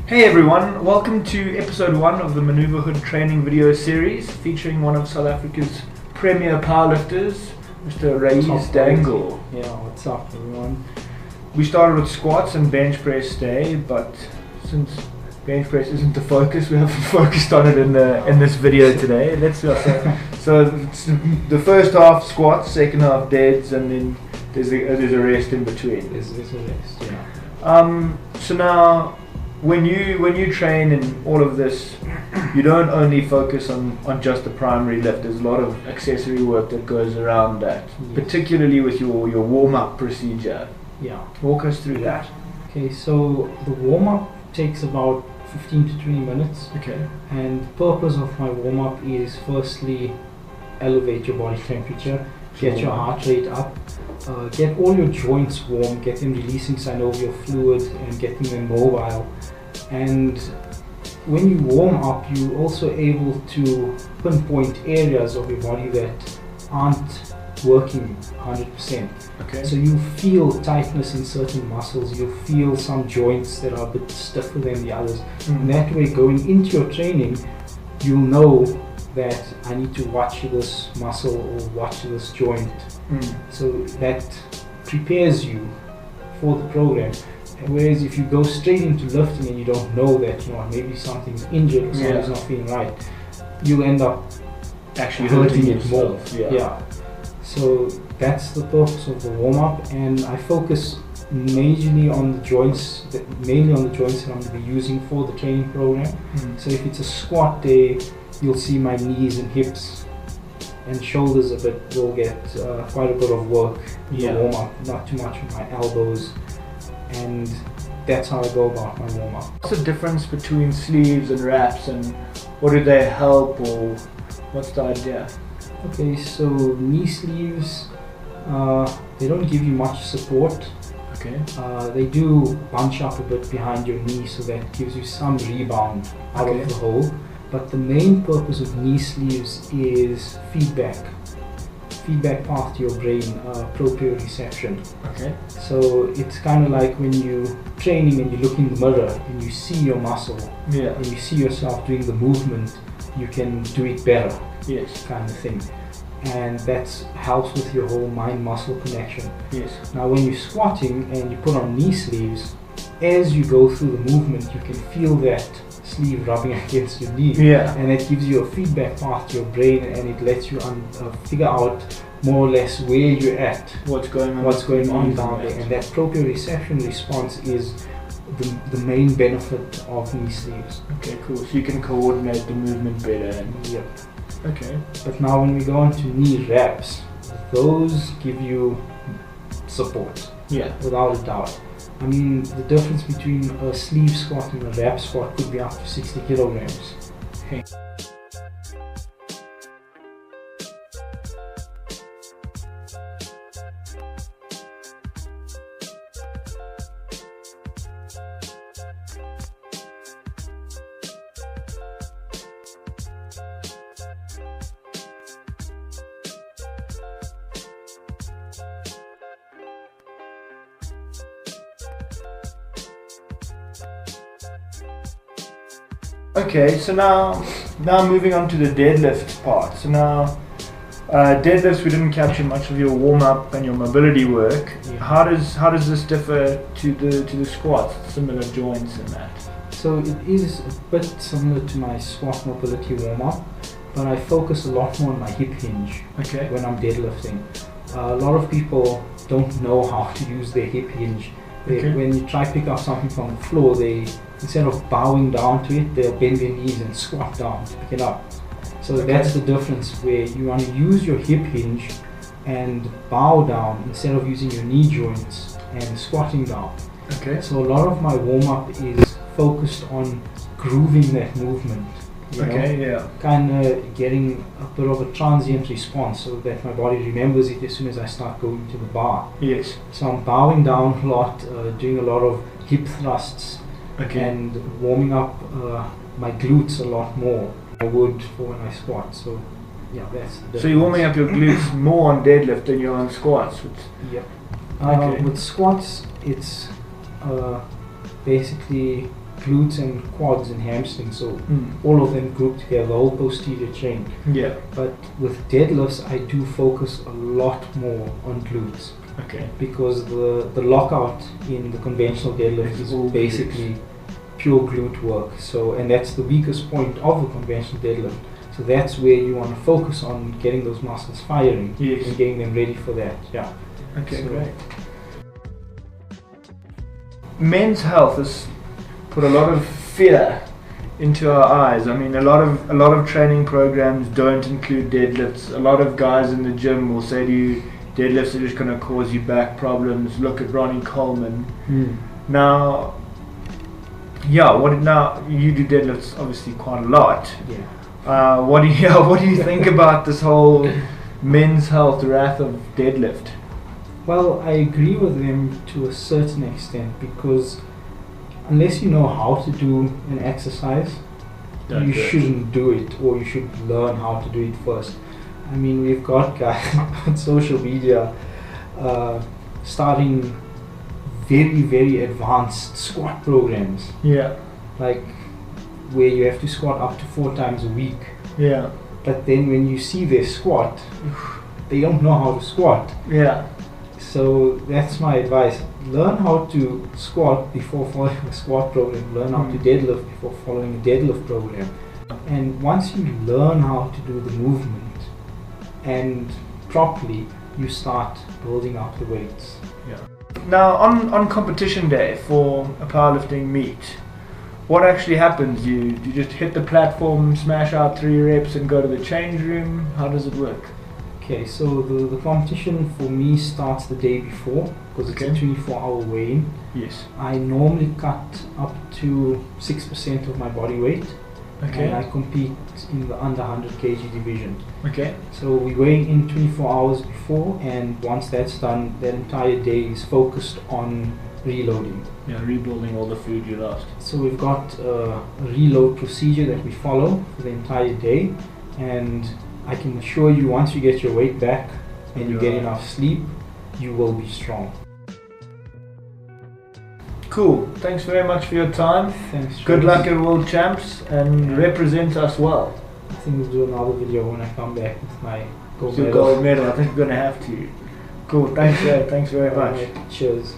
Hey everyone, welcome to episode 1 of the Maneuverhood training video series featuring one of South Africa's premier powerlifters, Mr. Raees Dangor. Yeah, what's up everyone? We started with squats and bench press today, but since bench press isn't the focus, we haven't focused on it in this video today. So it's the first half squats, second half deads, and then there's a rest in between. There's a rest, yeah. So now, when you train in all of this, you don't only focus on just the primary lift. There's a lot of accessory work that goes around that, particularly with your warm-up procedure. Yeah. Walk us through that. Okay, so the warm-up takes about 15 to 20 minutes. Okay. And the purpose of my warm-up is firstly elevate your body temperature, get your heart rate up, get all your joints warm, get them releasing synovial fluid and getting them mobile. And when you warm up, you're also able to pinpoint areas of your body that aren't working 100%. Okay. So you feel tightness in certain muscles, you feel some joints that are a bit stiffer than the others. And that way, going into your training, you'll know that I need to watch this muscle or watch this joint. So that prepares you for the program. Whereas if you go straight into lifting and you don't know that, maybe something's injured or something's not feeling right, you'll end up actually hurting it more. Yeah. So that's the purpose of the warm-up, and I focus mainly on the joints that I'm going to be using for the training program. So if it's a squat day, you'll see my knees and hips and shoulders will get quite a bit of work in the warm-up, not too much with my elbows, and that's how I go about my warm-up. What's the difference between sleeves and wraps, and what do they help, or what's the idea? Okay, so knee sleeves, they don't give you much support. Okay. They do bunch up a bit behind your knee, so that gives you some rebound out of the hole. But the main purpose of knee sleeves is feedback path to your brain, proprioception. Okay. So it's kind of like when you're training and you look in the mirror and you see your muscle, and you see yourself doing the movement, you can do it better. Yes. Kind of thing. And that helps with your whole mind-muscle connection. Yes. Now when you're squatting and you put on knee sleeves, as you go through the movement, you can feel that sleeve rubbing against your knee. And it gives you a feedback path to your brain, and it lets you figure out more or less where you're at, what's going on down there. And that proprioception response is the main benefit of knee sleeves. Okay, cool. So you can coordinate the movement better. Yep. Okay. But now when we go on to knee wraps, those give you support. Yeah. Without a doubt. I mean, the difference between a sleeve squat and a wrap squat could be up to 60 kilograms. Okay. Okay, so now moving on to the deadlift part. So now, deadlifts, we didn't capture much of your warm-up and your mobility work. How does this differ to the squats? Similar joints and that. So it is a bit similar to my squat mobility warm-up, but I focus a lot more on my hip hinge when I'm deadlifting. A lot of people don't know how to use their hip hinge. When you try to pick up something from the floor, instead of bowing down to it, they'll bend their knees and squat down to pick it up. So that's the difference, where you want to use your hip hinge and bow down instead of using your knee joints and squatting down. Okay. So a lot of my warm-up is focused on grooving that movement. Kind of getting a bit of a transient response so that my body remembers it as soon as I start going to the bar. Yes. So I'm bowing down a lot, doing a lot of hip thrusts, and warming up my glutes a lot more than I would for when I squat. So yeah, that's the difference. So you're warming up your glutes more on deadlift than you're on squats? Yep. With squats, it's basically glutes and quads and hamstrings, so all of them grouped together, the whole posterior chain. Yeah. But with deadlifts, I do focus a lot more on glutes. Okay. Because the lockout in the conventional deadlift is basically pure glute work. So, and that's the weakest point of the conventional deadlift. So that's where you want to focus on getting those muscles firing and getting them ready for that. Yeah. Okay, so great. Men's health has put a lot of fear into our eyes. I mean, a lot of training programs don't include deadlifts. A lot of guys in the gym will say to you, deadlifts are just going to cause you back problems. Look at Ronnie Coleman. Now, now you do deadlifts obviously quite a lot. Yeah. What do you think about this whole men's health wrath of deadlift? Well, I agree with them to a certain extent, because unless you know how to do an exercise, you shouldn't do it, or you should learn how to do it first. I mean, we've got guys on social media starting very, very advanced squat programs. Yeah. Like where you have to squat up to 4 times a week. Yeah. But then when you see their squat, they don't know how to squat. Yeah. So that's my advice. Learn how to squat before following a squat program. Learn how to deadlift before following a deadlift program. And once you learn how to do the movement and properly, you start building up the weights. Yeah. Now on competition day for a powerlifting meet, what actually happens? You just hit the platform, smash out 3 reps and go to the change room? How does it work? Okay, so the competition for me starts the day before, because it's a 24-hour weigh-in. Yes. I normally cut up to 6% of my body weight. Okay. And I compete in the under 100 kg division. Okay. So we weigh in 24 hours before, and once that's done, that entire day is focused on reloading. Yeah, rebuilding all the food you lost. So we've got a reload procedure that we follow for the entire day, and I can assure you, once you get your weight back and you get enough sleep, you will be strong. Cool. Thanks very much for your time. Thanks. Good luck at World Champs, and represent us well. I think we'll do another video when I come back with my gold medal. Gold medal. I think we're going to have to. Cool. Thanks. Thanks very much. Cheers.